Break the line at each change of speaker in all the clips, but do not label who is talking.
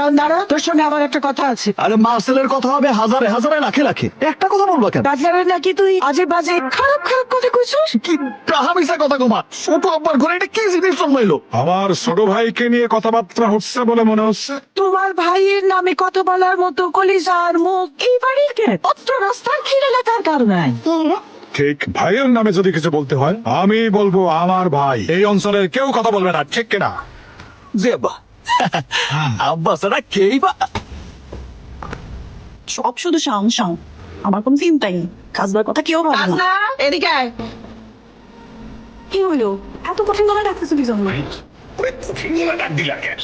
কারণ দাঁড়া, তোর সঙ্গে আমার একটা কথা আছে।
আরে মার্সেলের কথা হবে হাজারে হাজারে লাখে লাখে, একটা কথা বলবা কেন?
ডাক্তারের নাকি তুই আজে বাজে খারাপ খারাপ কথা কইছিস।
কি কাহামিসা কথা কমা, ছোট আব্বার ঘরে এটা কি জিনিস জন্মাইলো?
আমার ছোট ভাইকে নিয়ে কথাবার্তা হচ্ছে বলে মনে হচ্ছে।
তোমার ভাইয়ের নামে কত বলার মতো কলিজার মুখ এই বাড়ির কে? অত রাস্তার খিরে লেখার কারণ নাই।
ঠিক ভাইয়ের নামে যদি কিছু বলতে হয় আমি বলবো আমার ভাই, এই অঞ্চলের কেউ কথা বলবে না, ঠিক কিনা?
জেবা আব্বা সারা কেই বা
সব শুধু শাও শাও, আমার কোনো চিন্তাই নেই, কাজবার কথা কেউ ভাবে না।
এদিকে আয়।
কি হইলো এত কঠিন করে ডাকতেছো কি জন্য?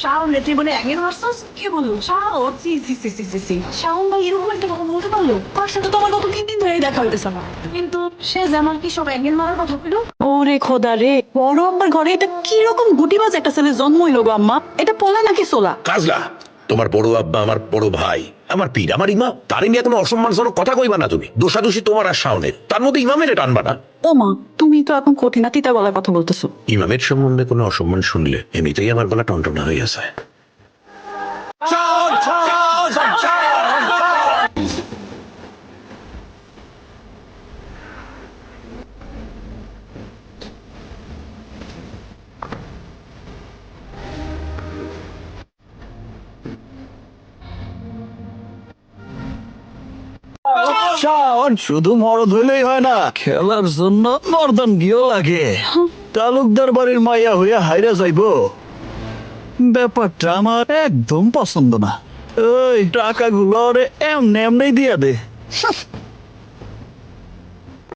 শাওন রে তুই বলে আগের মারছস, কি বললো শাওন? সি সি সি সি সি সি শাওন ভাই এরকম একটা কথা বলতে পারলো? তার সাথে তো আমার গত 3 দিন ধরে দেখা হইতেছে না, কিন্তু সে যেমন কি সব আগের মারার কথা বললো। ওরে খোদা রে, বড় আব্বার ঘরে এটা কি রকম গুটিবাজ একটা ছেলে জন্ম হইলো গো আম্মা? এটা পোলা নাকি সোলা?
কাজলা, তোমার বড় আব্বা আমার বড় ভাই, আমার পীর, আমার ইমাম, তারে নিয়ে তোমার অসম্মানজনক কথা কইবা না। তুমি দোষাদোষী তোমার আর শাওনের, তার মধ্যে ইমামের টানবা না।
ও মা, তুমি তো এখন কঠিনাতিতা গলায় কথা বলতেছো।
ইমামের সম্বন্ধে কোনো অসম্মান শুনলে এমনিতেই আমার গলা টনটনা হয়ে আছে।
শাওন শুধু মরদ হইলেই হয় না, খেলার জন্য মর্দান গিয়েও লাগে। তালুকদার বাড়ির মাইয়া হইয়া হাইরা যাইবো, ব্যাপারটা আমার একদম পছন্দ না। ওই টাকাগুলো এমনি এমনি দিয়া দে।